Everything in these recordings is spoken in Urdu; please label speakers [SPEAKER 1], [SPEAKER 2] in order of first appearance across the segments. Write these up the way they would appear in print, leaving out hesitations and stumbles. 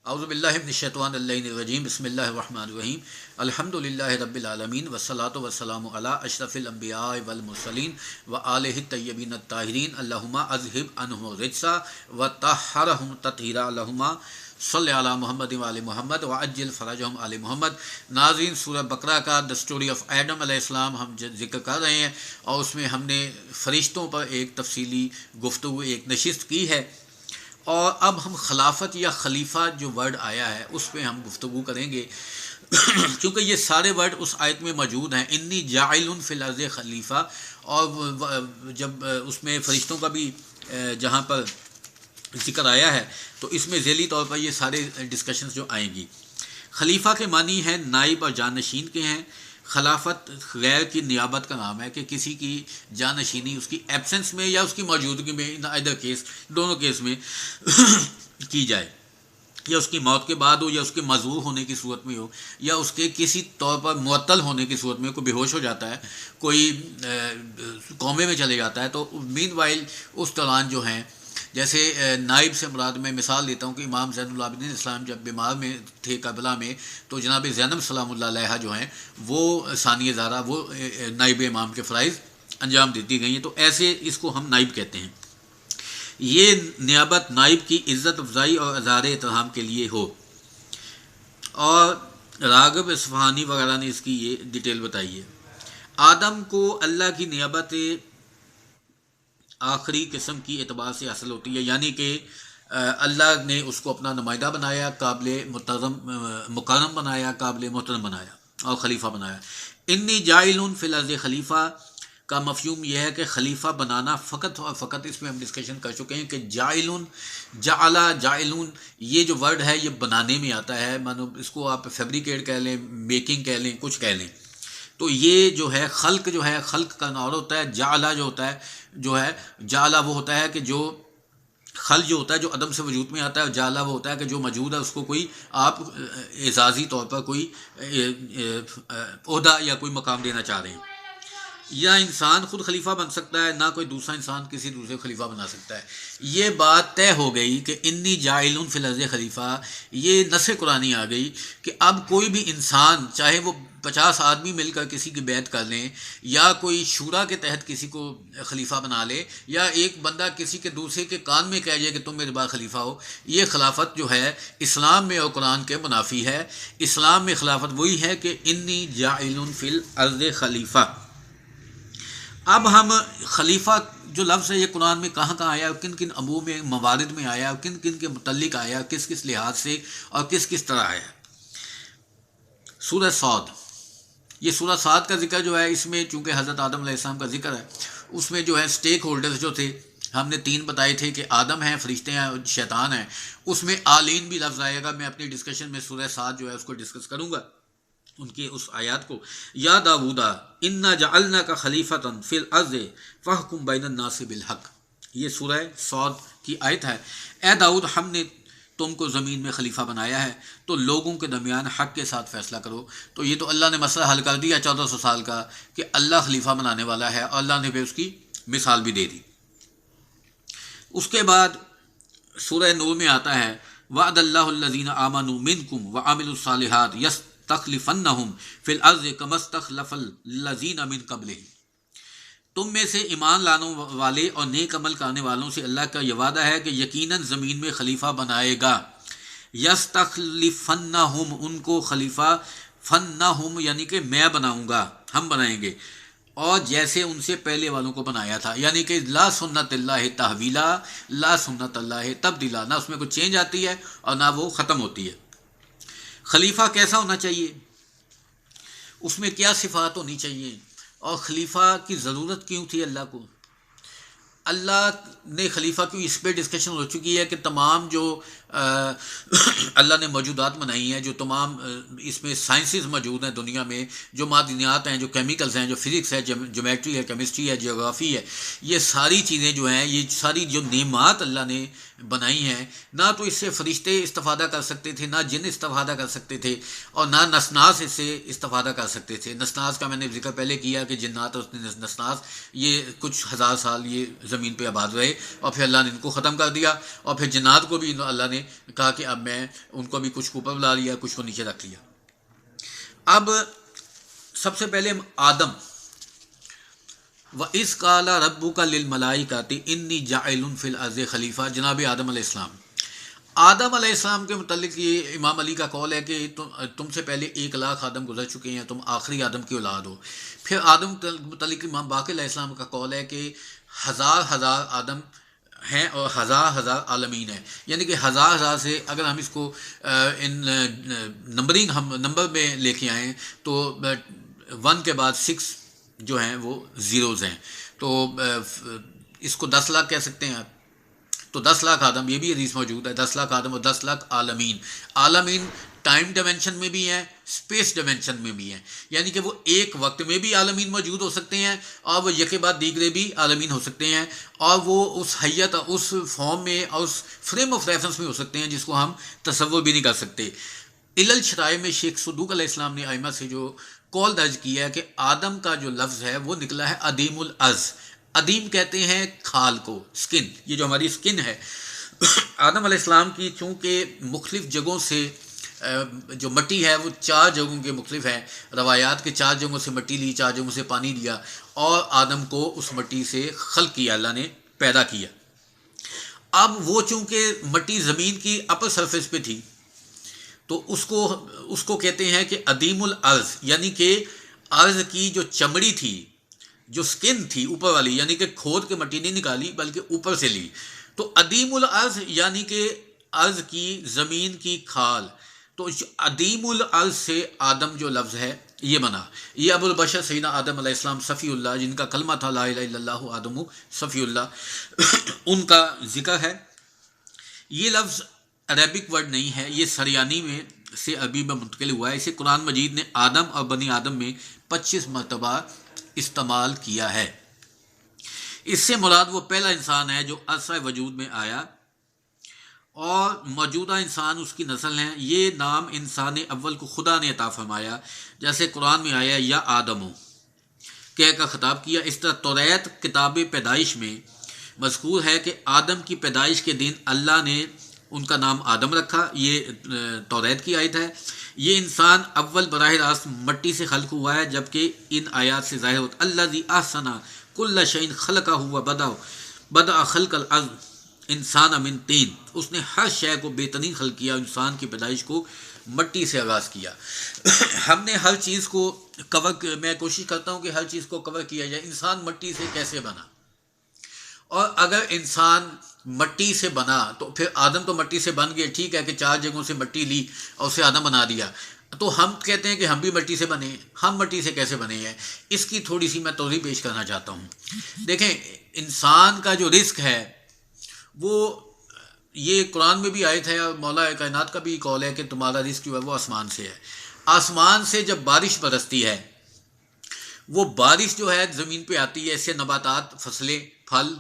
[SPEAKER 1] اعوذ باللہ من الشیطان الرجیم بسم اللہ الرحمن الرحیم الحمد للہ رب العالمین والصلاۃ والسلام علی اشرف الانبیاء والمرسلین وآلہ الطیبین الطاہرین اللہم اذہب عنہم الرجس وطہرہم تطہیرا اللہم صلی علی محمد وعلی محمد وعجل فرجہم علی محمد۔ ناظرین، سورہ بقرہ کا دا اسٹوری آف ایڈم علیہ السلام ہم ذکر کر رہے ہیں، اور اس میں ہم نے فرشتوں پر ایک تفصیلی گفتگو، ایک نشست کی ہے، اور اب ہم خلافت یا خلیفہ جو ورڈ آیا ہے اس پہ ہم گفتگو کریں گے کیونکہ یہ سارے ورڈ اس آیت میں موجود ہیں، انی جاعل فی الارض خلیفہ، اور جب اس میں فرشتوں کا بھی جہاں پر ذکر آیا ہے تو اس میں ذیلی طور پر یہ سارے ڈسکشنز جو آئیں گی۔ خلیفہ کے معنی ہے نائب اور جانشین کے ہیں۔ خلافت غیر کی نیابت کا نام ہے کہ کسی کی جانشینی اس کی ایبسنس میں یا اس کی موجودگی میں، ان ادر کیس، دونوں کیس میں کی جائے، یا اس کی موت کے بعد ہو، یا اس کے معذور ہونے کی صورت میں ہو، یا اس کے کسی طور پر معطل ہونے کی صورت میں، کوئی بے ہوش ہو جاتا ہے، کوئی کومے میں چلے جاتا ہے، تو مین وائل اس دوران جو ہیں، جیسے نائب سے مراد میں مثال دیتا ہوں کہ امام زین العابدین اسلام جب بیمار میں تھے کربلا میں، تو جناب زینب سلام اللہ علیہا جو ہیں وہ ثانیہ زہرا، وہ نائب امام کے فرائض انجام دیتی گئی ہیں، تو ایسے اس کو ہم نائب کہتے ہیں۔ یہ نیابت نائب کی عزت افزائی اور اظہار احترام کے لیے ہو، اور راغب اصفہانی وغیرہ نے اس کی یہ ڈیٹیل بتائی ہے۔ آدم کو اللہ کی نیابت آخری قسم کی اعتبار سے حاصل ہوتی ہے، یعنی کہ اللہ نے اس کو اپنا نمائندہ بنایا، قابل مکرم بنایا، قابل محترم بنایا اور خلیفہ بنایا۔ انی جاعل فی الارض خلیفہ کا مفہوم یہ ہے کہ خلیفہ بنانا، فقط اور فقط اس میں ہم ڈسکشن کر چکے ہیں کہ جاعلون یہ جو ورڈ ہے یہ بنانے میں آتا ہے، مانو اس کو آپ فیبریکیٹ کہہ لیں، میکنگ کہہ لیں، کچھ کہہ لیں، تو یہ جو ہے خلق، جو ہے خلق کا اور ہوتا ہے، جعلہ جو ہے جعلہ وہ ہوتا ہے کہ جو خل جو ہوتا ہے جو عدم سے وجود میں آتا ہے، اور جعلہ وہ ہوتا ہے کہ جو موجود ہے اس کو کوئی آپ اعزازی طور پر کوئی عہدہ یا کوئی مقام دینا چاہ رہے ہیں۔ یا انسان خود خلیفہ بن سکتا ہے، نہ کوئی دوسرا انسان کسی دوسرے کو خلیفہ بنا سکتا ہے۔ یہ بات طے ہو گئی کہ انی جاعل فی الارض خلیفہ، یہ نص قرآنی آ گئی کہ اب کوئی بھی انسان، چاہے وہ 50 آدمی مل کر کسی کی بیعت کر لیں، یا کوئی شورا کے تحت کسی کو خلیفہ بنا لے، یا ایک بندہ کسی کے دوسرے کے کان میں کہہ جائے کہ تم میرے بعد خلیفہ ہو، یہ خلافت جو ہے اسلام میں اور قرآن کے منافی ہے۔ اسلام میں خلافت وہی ہے کہ انی جاعل فی الارض خلیفہ۔ اب ہم خلیفہ جو لفظ ہے یہ قرآن میں کہاں کہاں آیا، کن کن عموم موارد میں آیا، کن کن کے متعلق آیا، کس کس لحاظ سے اور کس کس طرح آیا۔ سورہ صاد، یہ سورہ صاد کا ذکر جو ہے، اس میں چونکہ حضرت آدم علیہ السلام کا ذکر ہے، اس میں جو ہے سٹیک ہولڈرز جو تھے، ہم نے 3 بتائے تھے کہ آدم ہیں، فرشتے ہیں اور شیطان ہیں۔ اس میں آلین بھی لفظ آئے گا، میں اپنی ڈسکشن میں سورہ صاد جو ہے اس کو ڈسکس کروں گا، ان کی اس آیات کو۔ یا داؤدا انا جعلناک خلیفۃ فی الارض فاحکم بین الناس بالحق، یہ سورہ صاد کی آیت ہے۔ اے داؤد، ہم نے تم کو زمین میں خلیفہ بنایا ہے تو لوگوں کے درمیان حق کے ساتھ فیصلہ کرو۔ تو یہ تو اللہ نے مسئلہ حل کر دیا 1400 سال کا کہ اللہ خلیفہ بنانے والا ہے، اور اللہ نے بھی اس کی مثال بھی دے دی۔ اس کے بعد سورہ نور میں آتا ہے وعد اللہ الذین آمنوا منکم وعملوا الصالحات یستخلفنہم فی الارض کما استخلف الذین من قبلہم، تم میں سے ایمان لانے والے اور نیک عمل کرنے والوں سے اللہ کا یہ وعدہ ہے کہ یقیناً زمین میں خلیفہ بنائے گا۔ یستخلفنہم، ان کو خلیفہ، فنہم یعنی کہ میں بناؤں گا، ہم بنائیں گے، اور جیسے ان سے پہلے والوں کو بنایا تھا، یعنی کہ لا سنت اللہ تحویلا، لا سنت اللہ تبدیلا، نہ اس میں کوئی چینج آتی ہے اور نہ وہ ختم ہوتی ہے۔ خلیفہ کیسا ہونا چاہیے، اس میں کیا صفات ہونی چاہیے، اور خلیفہ کی ضرورت کیوں تھی اللہ کو؟ اللہ نے خلیفہ کیوں، اس پہ ڈسکشن ہو چکی ہے کہ تمام جو اللہ نے موجودات بنائی ہیں، جو تمام اس میں سائنسز موجود ہیں دنیا میں، جو معدنیات ہیں، جو کیمیکلز ہیں، جو فزکس ہے، جیومیٹری ہے، کیمسٹری ہے، جیوگرافی ہے، یہ ساری چیزیں جو ہیں، یہ ساری جو نعمات اللہ نے بنائی ہیں، نہ تو اس سے فرشتے استفادہ کر سکتے تھے، نہ جن استفادہ کر سکتے تھے، اور نہ نسناس اس سے استفادہ کر سکتے تھے۔ نسناس کا میں نے ذکر پہلے کیا کہ جنات اور نسناس یہ کچھ ہزار سال یہ زمین پہ آباد رہے، اور پھر اللہ نے ان کو ختم کر دیا، اور پھر جنات کو بھی اللہ نے کہا کہ اب میں ان کو بھی کچھ کو اوپر بلا لیا، کچھ کو نیچے رکھ لیا۔ اب سب سے پہلے آدم، وَإِذْ قَالَ رَبُّكَ لِلْمَلَائِكَةِ إِنِّي جَاعِلٌ فِي الْأَرْضِ خلیفہ، جناب آدم علیہ السلام۔ آدم علیہ السلام کے متعلق یہ امام علی کا قول ہے کہ تم سے پہلے 1,00,000 آدم گزر چکے ہیں، تم آخری آدم کی اولاد ہو۔ پھر آدم کے متعلق امام باقر علیہ السلام کا قول ہے کہ ہزار آدم ہیں اور ہزار عالمین ہیں، یعنی کہ ہزار سے اگر ہم اس کو ان نمبرنگ ہم نمبر میں لے کے آئیں تو 1 کے بعد 6 جو ہیں وہ زیروز ہیں، تو اس کو 10,00,000 کہہ سکتے ہیں آپ۔ تو 10,00,000 آدم، یہ بھی حدیث موجود ہے، 10,00,000 آدم اور 10,00,000 عالمین۔ عالمین ٹائم ڈائمینشن میں بھی ہیں، اسپیس ڈائمینشن میں بھی ہیں، یعنی کہ وہ ایک وقت میں بھی عالمین موجود ہو سکتے ہیں اور وہ یکے بعد دیگرے بھی عالمین ہو سکتے ہیں، اور وہ اس حیت، اس فارم میں اور اس فریم آف ریفرنس میں ہو سکتے ہیں جس کو ہم تصور بھی نہیں کر سکتے۔ علل شرائع میں شیخ صدوق علیہ السلام نے ائمہ سے جو قول درج کیا ہے کہ آدم کا جو لفظ ہے وہ نکلا ہے عدیم الارض۔ عدیم کہتے ہیں کھال کو، سکن، یہ جو ہماری سکن ہے۔ آدم علیہ السلام کی چونکہ مختلف جگہوں سے جو مٹی ہے وہ 4 جگہوں کے مختلف ہے، روایات کے 4 جگہوں سے مٹی لی، 4 جگہوں سے پانی لیا اور آدم کو اس مٹی سے خلق کیا، اللہ نے پیدا کیا۔ اب وہ چونکہ مٹی زمین کی اپر سرفیس پہ تھی تو اس کو کہتے ہیں کہ عدیم الارض، یعنی کہ ارض کی جو چمڑی تھی، جو سکن تھی اوپر والی، یعنی کہ کھود کے مٹی نہیں نکالی بلکہ اوپر سے لی، تو عدیم الارض یعنی کہ ارض کی، زمین کی کھال۔ تو عدیم الارض سے آدم جو لفظ ہے یہ بنا۔ یہ ابو البشر سیدنا آدم علیہ السلام صفی اللہ، جن کا کلمہ تھا لا الہ الا اللہ آدم صفی اللہ، ان کا ذکر ہے۔ یہ لفظ عربک ورڈ نہیں ہے، یہ سریانی میں سے عربی میں منتقل ہوا ہے۔ اسے قرآن مجید نے آدم اور بنی آدم میں 25 مرتبہ استعمال کیا ہے۔ اس سے مراد وہ پہلا انسان ہے جو عرصہ وجود میں آیا اور موجودہ انسان اس کی نسل ہیں۔ یہ نام انسان اول کو خدا نے عطا فرمایا، جیسے قرآن میں آیا یا آدمو کہہ کر خطاب کیا۔ اس طرح توریت کتاب پیدائش میں مذکور ہے کہ آدم کی پیدائش کے دن اللہ نے ان کا نام آدم رکھا، یہ توریت کی آیت ہے۔ یہ انسان اول براہ راست مٹی سے خلق ہوا ہے، جبکہ ان آیات سے ظاہر ہوتا الذی احسن کل شیء خلقہ بدأ خلق الارض انسان من طین، اس نے ہر شے کو بہترین خلق کیا، انسان کی پیدائش کو مٹی سے آغاز کیا۔ ہم نے ہر چیز کو میں کوشش کرتا ہوں کہ ہر چیز کو کور کیا جائے۔ انسان مٹی سے کیسے بنا؟ اور اگر انسان مٹی سے بنا تو پھر آدم تو مٹی سے بن گئے، ٹھیک ہے کہ 4 جگہوں سے مٹی لی اور اسے آدم بنا دیا، تو ہم کہتے ہیں کہ ہم بھی مٹی سے بنے ہیں۔ ہم مٹی سے کیسے بنے ہیں؟ اس کی تھوڑی سی میں توضیح پیش کرنا چاہتا ہوں۔ دیکھیں، انسان کا جو رزق ہے وہ یہ قرآن میں بھی آیت ہے اور مولا کائنات کا بھی قول ہے کہ تمہارا رزق جو ہے وہ آسمان سے ہے۔ آسمان سے جب بارش برستی ہے، وہ بارش جو ہے زمین پہ آتی ہے، اس سے نباتات، فصلیں، پھل،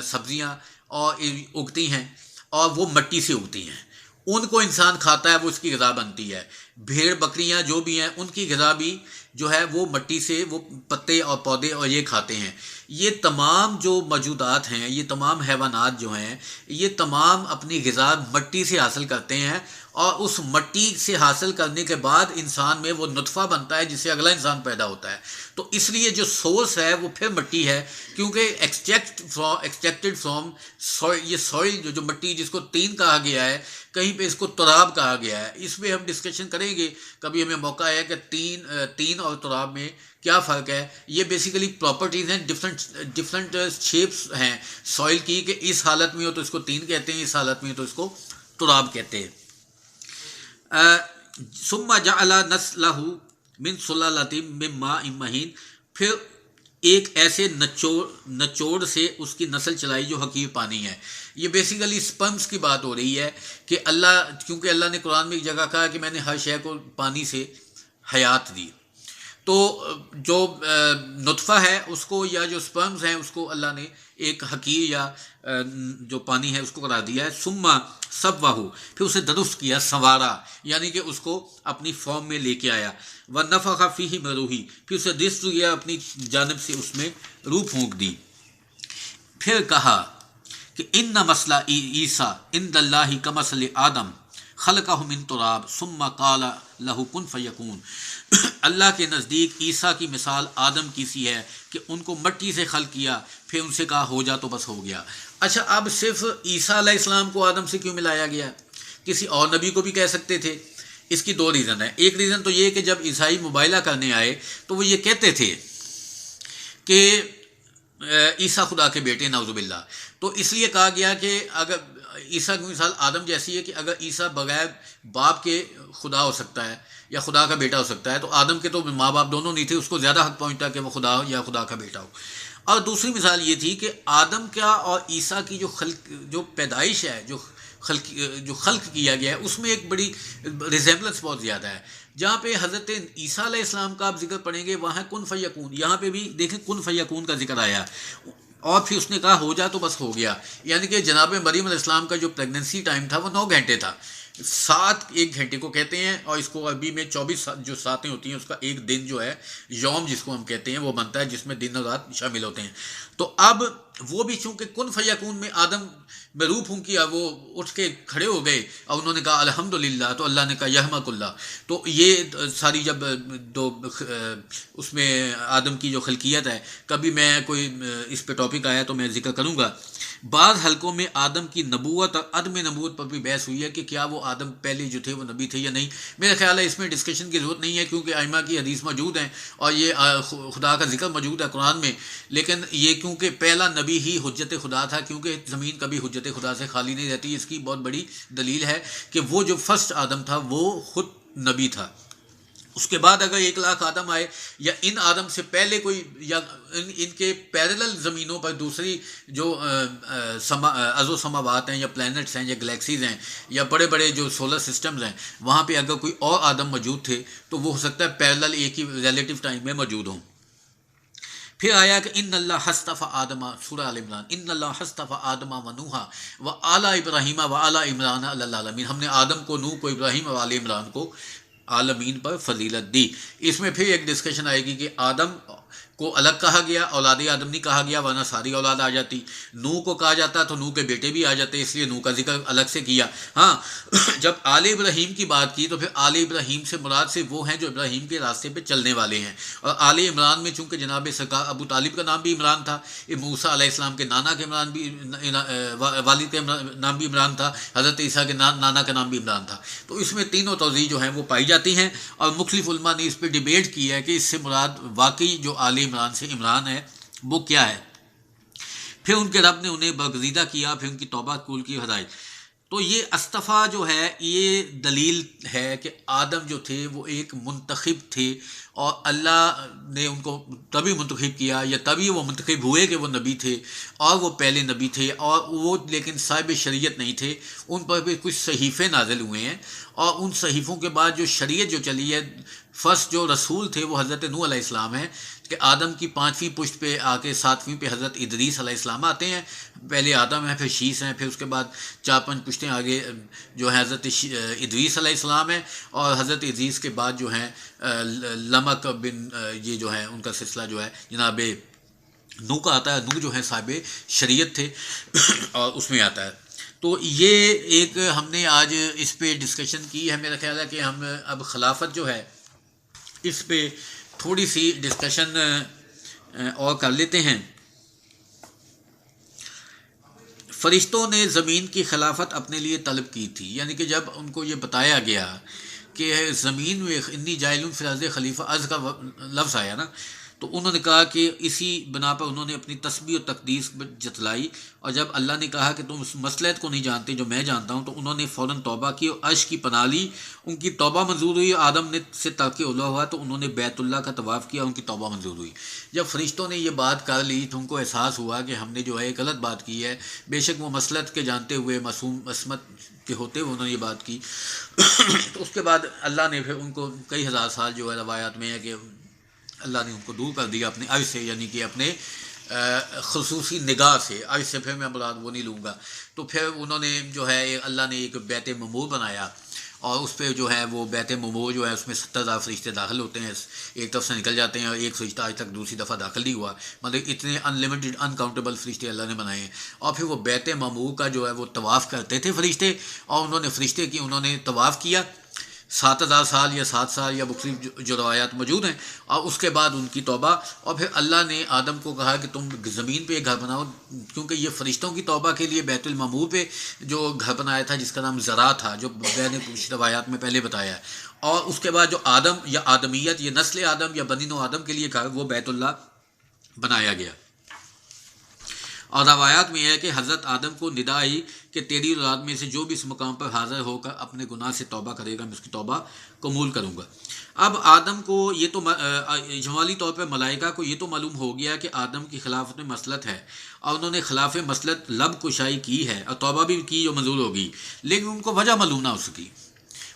[SPEAKER 1] سبزیاں اور اگتی ہیں اور وہ مٹی سے اگتی ہیں۔ ان کو انسان کھاتا ہے، وہ اس کی غذا بنتی ہے۔ بھیڑ بکریاں جو بھی ہیں ان کی غذا بھی جو ہے وہ مٹی سے، وہ پتے اور پودے اور یہ کھاتے ہیں۔ یہ تمام جو موجودات ہیں، یہ تمام حیوانات جو ہیں، یہ تمام اپنی غذا مٹی سے حاصل کرتے ہیں، اور اس مٹی سے حاصل کرنے کے بعد انسان میں وہ نطفہ بنتا ہے جس سے اگلا انسان پیدا ہوتا ہے۔ تو اس لیے جو سورس ہے وہ پھر مٹی ہے، کیونکہ ایکسٹریکٹڈ فرام یہ سوئل، جو مٹی جس کو تین کہا گیا ہے، کہیں پہ اس کو تراب کہا گیا ہے۔ اس پہ ہم ڈسکشن کریں گے کبھی ہمیں موقع ہے کہ تین اور تراب میں کیا فرق ہے۔ یہ بیسیکلی پراپرٹیز ہیں، ڈفرنٹ شیپس ہیں سوئل کی، کہ اس حالت میں ہو تو اس کو تین کہتے ہیں، اس حالت میں ہو تو اس کو تراب کہتے ہیں۔ ثم جعل نسلہ من سلالۃ من ماء مہین، پھر ایک ایسے نچوڑ سے اس کی نسل چلائی جو حقیر پانی ہے۔ یہ بیسیکلی سپرمز کی بات ہو رہی ہے کہ کیونکہ اللہ نے قرآن میں ایک جگہ کہا کہ میں نے ہر شے کو پانی سے حیات دی، تو جو نطفہ ہے اس کو، یا جو سپرمز ہیں اس کو اللہ نے ایک حقیر یا جو پانی ہے اس کو قرار دیا ہے۔ ثم سوّاہ، پھر اسے درست کیا، سنوارا، یعنی کہ اس کو اپنی فارم میں لے کے آیا۔ ونفخ فیہ من روحہ، پھر اسے درست کیا، اپنی جانب سے اس میں روح پھونک دی۔ پھر کہا کہ ان مثل عیسیٰ عند اللہ کمثل آدم، خلقہ من تراب ثم قال لہ کن فیکون۔ اللہ کے نزدیک عیسیٰ کی مثال آدم کی سی ہے کہ ان کو مٹی سے خلق کیا، پھر ان سے کہا ہو جا تو بس ہو گیا۔ اچھا، اب صرف عیسیٰ علیہ السلام کو آدم سے کیوں ملایا گیا؟ کسی اور نبی کو بھی کہہ سکتے تھے۔ اس کی دو ریزن ہے۔ ایک ریزن تو یہ کہ جب عیسائی مباہلہ کرنے آئے تو وہ یہ کہتے تھے کہ عیسیٰ خدا کے بیٹے، نعوذ باللہ، تو اس لیے کہا گیا کہ اگر عیسیٰ کی مثال آدم جیسی ہے کہ اگر عیسیٰ بغیر باپ کے خدا ہو سکتا ہے یا خدا کا بیٹا ہو سکتا ہے، تو آدم کے تو ماں باپ دونوں نہیں تھے، اس کو زیادہ حق پہنچتا کہ وہ خدا ہو یا خدا کا بیٹا ہو۔ اور دوسری مثال یہ تھی کہ آدم کا اور عیسیٰ کی جو پیدائش ہے، جو خلق کیا گیا ہے، اس میں ایک بڑی ریزیمبلنس بہت زیادہ ہے۔ جہاں پہ حضرت عیسیٰ علیہ السلام کا آپ ذکر پڑھیں گے وہاں کن فیکون، یہاں پہ بھی دیکھیں کن فیکون کا ذکر آیا، اور پھر اس نے کہا ہو جا تو بس ہو گیا۔ یعنی کہ جناب مریم علیہ السلام کا جو پریگننسی ٹائم تھا وہ 9 گھنٹے تھا، 7 ایک گھنٹے کو کہتے ہیں، اور اس کو عربی میں 24 جو ساتیں ہوتی ہیں اس کا ایک دن جو ہے یوم جس کو ہم کہتے ہیں وہ بنتا ہے، جس میں دن اور رات شامل ہوتے ہیں۔ تو اب وہ بھی چونکہ کن فیکون میں آدم میں روح پھونکی، وہ اٹھ کے کھڑے ہو گئے اور انہوں نے کہا الحمدللہ، تو اللہ نے کہا یحمک اللہ۔ تو یہ ساری جب دو اس میں آدم کی جو خلقیت ہے، کبھی میں کوئی اس پہ ٹاپک آیا تو میں ذکر کروں گا۔ بعض حلقوں میں آدم کی نبوت اور عدم نبوت پر بھی بحث ہوئی ہے کہ کیا وہ آدم پہلے جو تھے وہ نبی تھے یا نہیں۔ میرا خیال ہے اس میں ڈسکشن کی ضرورت نہیں ہے، کیونکہ ائمہ کی حدیث موجود ہیں اور یہ خدا کا ذکر موجود ہے قرآن میں۔ لیکن یہ کیونکہ پہلا نبی ہی حجت خدا تھا، کیونکہ زمین کبھی حجت خدا سے خالی نہیں رہتی، اس کی بہت بڑی دلیل ہے کہ وہ جو فرسٹ آدم تھا وہ خود نبی تھا۔ اس کے بعد اگر 1,00,000 آدم آئے یا ان آدم سے پہلے کوئی، یا ان کے پیرلل زمینوں پر دوسری جو ارض و سماوات ہیں یا پلینٹس ہیں یا گلیکسیز ہیں یا بڑے بڑے جو سولر سسٹمز ہیں، وہاں پہ اگر کوئی اور آدم موجود تھے تو وہ ہو سکتا ہے پیرلل ایک ہی ریلیٹیو ٹائم میں موجود ہوں۔ پھر آیا کہ ان اللہ اصطفیٰ آدم، سورہ آل عمران، ان اللہ اصطفیٰ آدم و نوحا و آل ابراہیم و آل عمران علی العالمین، ہم نے آدم کو، نوح کو، ابراہیم اور آل عمران کو عالمین پر فضیلت دی۔ اس میں پھر ایک ڈسکشن آئے گی کہ آدم کو الگ کہا گیا، اولاد آدم نہیں کہا گیا، ورنہ ساری اولاد آ جاتی۔ نوح کو کہا جاتا تو نوح کے بیٹے بھی آ جاتے، اس لیے نوح کا ذکر الگ سے کیا۔ ہاں، جب آل ابراہیم کی بات کی تو پھر آل ابراہیم سے مراد سے وہ ہیں جو ابراہیم کے راستے پہ چلنے والے ہیں، اور آل عمران میں چونکہ جناب سرکار ابو طالب کا نام بھی عمران تھا، موسیٰ علیہ السلام کے نانا کے عمران بھی، والد کا نام بھی عمران تھا، حضرت عیسیٰ کے نانا کا نام بھی عمران تھا۔ تو اس میں تینوں توضیح جو ہیں وہ پائی جاتی ہیں، اور مختلف علماء نے اس پہ ڈیبیٹ کی ہے کہ اس سے مراد واقعی جو آل عمران سے عمران ہے وہ کیا ہے۔ پھر ان کے رب نے انہیں برگزیدہ کیا، پھر ان کی توبہ قبول کی، ہدایت۔ تو یہ اصطفیٰ جو ہے یہ دلیل ہے کہ آدم جو تھے وہ ایک منتخب تھے، اور اللہ نے ان کو تبھی منتخب کیا یا تبھی وہ منتخب ہوئے کہ وہ نبی تھے، اور وہ پہلے نبی تھے، اور وہ لیکن صاحب شریعت نہیں تھے، ان پر بھی کچھ صحیفے نازل ہوئے ہیں، اور ان صحیفوں کے بعد جو شریعت جو چلی ہے، فرسٹ جو رسول تھے وہ حضرت نوح علیہ السلام ہیں، کہ آدم کی 5ویں پشت پہ آ کے 7ویں پہ حضرت ادریس علیہ السلام آتے ہیں۔ پہلے آدم ہیں، پھر شیس ہیں، پھر اس کے بعد 4-5 پشتیں آگے جو ہیں حضرت ادریس علیہ السلام ہیں، اور حضرت ادریس کے بعد جو ہیں لمک بن یہ جو ہیں ان کا سلسلہ جو ہے جناب نوح کا آتا ہے۔ نوح جو ہے صاحب شریعت تھے اور اس میں آتا ہے۔ تو یہ ایک ہم نے آج اس پہ ڈسکشن کی ہے۔ میرا خیال ہے کہ ہم اب خلافت جو ہے اس پہ تھوڑی سی ڈسکشن اور کر لیتے ہیں۔ فرشتوں نے زمین کی خلافت اپنے لیے طلب کی تھی، یعنی کہ جب ان کو یہ بتایا گیا کہ زمین میں انی جاعل فی الارض خلیفہ، از کا لفظ آیا نا، تو انہوں نے کہا کہ اسی بنا پر انہوں نے اپنی تسبیح و تقدیس جتلائی، اور جب اللہ نے کہا کہ تم اس مصلحت کو نہیں جانتے جو میں جانتا ہوں، تو انہوں نے فوراً توبہ کی اور عرش کی پناہ لی۔ ان کی توبہ منظور ہوئی، آدم نے سے ترک اولیٰ ہوا تو انہوں نے بیت اللہ کا طواف کیا، ان کی توبہ منظور ہوئی۔ جب فرشتوں نے یہ بات کر لی تو ان کو احساس ہوا کہ ہم نے جو ہے غلط بات کی ہے، بے شک وہ مصلحت کے جانتے ہوئے، معصوم عصمت کے ہوتے ہوئے انہوں نے یہ بات کی۔ تو اس کے بعد اللہ نے پھر ان کو کئی ہزار سال جو ہے روایات میں ہے کہ اللہ نے ان کو دور کر دیا اپنے عرش سے، یعنی کہ اپنے خصوصی نگاہ سے۔ عرش سے پھر میں مراد وہ نہیں لوں گا۔ تو پھر انہوں نے جو ہے اللہ نے ایک بیت معمور بنایا، اور اس پہ جو ہے وہ بیت ممو جو ہے اس میں 70,000 فرشتے داخل ہوتے ہیں، ایک طرف سے نکل جاتے ہیں، اور ایک فرشتہ آج تک دوسری دفعہ داخل نہیں ہوا، مطلب اتنے ان لمیٹڈ ان کاؤنٹیبل فرشتے اللہ نے بنائے ہیں۔ اور پھر وہ بیت ممو کا جو ہے وہ طواف کرتے تھے فرشتے، اور انہوں نے فرشتے کی انہوں نے طواف کیا 7,000 سال یا 7 سال یا مختلف جو روایات موجود ہیں، اور اس کے بعد ان کی توبہ، اور پھر اللہ نے آدم کو کہا کہ تم زمین پہ ایک گھر بناؤ، کیونکہ یہ فرشتوں کی توبہ کے لیے بیت المعمور پہ جو گھر بنایا تھا جس کا نام زرا تھا، جو میں نے کچھ روایات میں پہلے بتایا ہے، اور اس کے بعد جو آدم یا آدمیت، یہ نسل آدم یا بنی نوع آدم کے لیے گھر وہ بیت اللہ بنایا گیا۔ اور روایات میں ہے کہ حضرت آدم کو ندا آئی کہ تیری اولاد میں سے جو بھی اس مقام پر حاضر ہو کر اپنے گناہ سے توبہ کرے گا میں اس کی توبہ قبول کروں گا۔ اب آدم کو یہ تو اجمالی طور پر ملائکہ کو یہ تو معلوم ہو گیا کہ آدم کی خلافت مسلط ہے، اور انہوں نے خلاف مسلط لب کشائی کی ہے اور توبہ بھی کی جو منظور ہوگی، لیکن ان کو وجہ معلوم نہ ہو سکی۔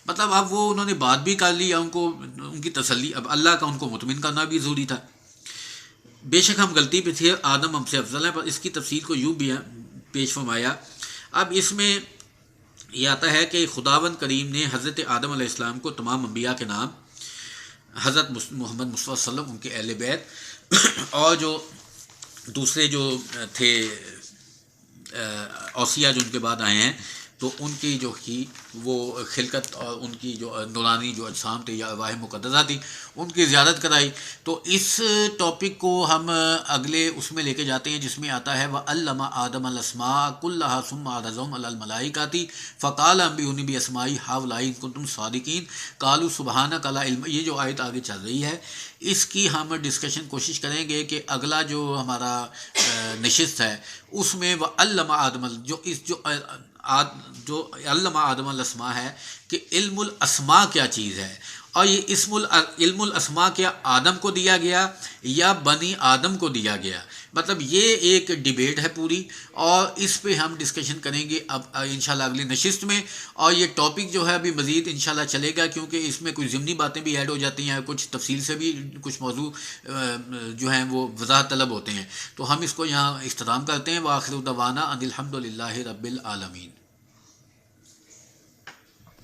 [SPEAKER 1] مطلب اب وہ انہوں نے بات بھی کر لی، ان کو ان کی تسلی، اب اللہ کا ان کو مطمئن کرنا بھی ضروری تھا۔ بے شک ہم غلطی پہ تھے، آدم ہم سے افضل ہے، پر اس کی تفصیل کو یوں بھی پیش فرمایا۔ اب اس میں یہ آتا ہے کہ خداوند کریم نے حضرت آدم علیہ السلام کو تمام انبیاء کے نام، حضرت محمد مصطفیٰ صلی اللہ علیہ وسلم، ان کے اہل بیت اور جو دوسرے جو تھے اوصیاء جو ان کے بعد آئے ہیں، تو ان کی جو کی وہ خلقت اور ان کی جو نورانی جو اجسام تھے یا ارواح مقدسہ تھی ان کی زیارت کرائی۔ تو اس ٹاپک کو ہم اگلے اس میں لے کے جاتے ہیں جس میں آتا ہے وَعَلَّمَ آدَمَ الْأَسْمَاءَ كُلَّهَا ثُمَّ عَرَضَهُمْ عَلَى الْمَلَائِكَةِ فَقَالَ أَنبِئُونِي بِأَسْمَاءِ هَؤُلَاءِ إِن كُنتُمْ صَادِقِينَ قَالُوا سُبْحَانَكَ لَا عِلْمَ۔ یہ جو آیت آگے چل رہی ہے اس کی ہم ڈسکشن کوشش کریں گے کہ اگلا جو ہمارا نشست ہے اس میں وَعَلَّمَ آدَمَ جو علم آدم الاسماء ہے کہ علم الاسماء کیا چیز ہے، اور یہ علم الاسماء کیا آدم کو دیا گیا یا بنی آدم کو دیا گیا، مطلب یہ ایک ڈیبیٹ ہے پوری، اور اس پہ ہم ڈسکشن کریں گے اب انشاءاللہ اگلی نشست میں۔ اور یہ ٹاپک جو ہے ابھی مزید انشاءاللہ چلے گا، کیونکہ اس میں کچھ ضمنی باتیں بھی ایڈ ہو جاتی ہیں، کچھ تفصیل سے بھی کچھ موضوع جو ہیں وہ وضاحت طلب ہوتے ہیں، تو ہم اس کو یہاں اختتام کرتے ہیں۔ وآخر دعوانا ان الحمد للہ رب العالمین۔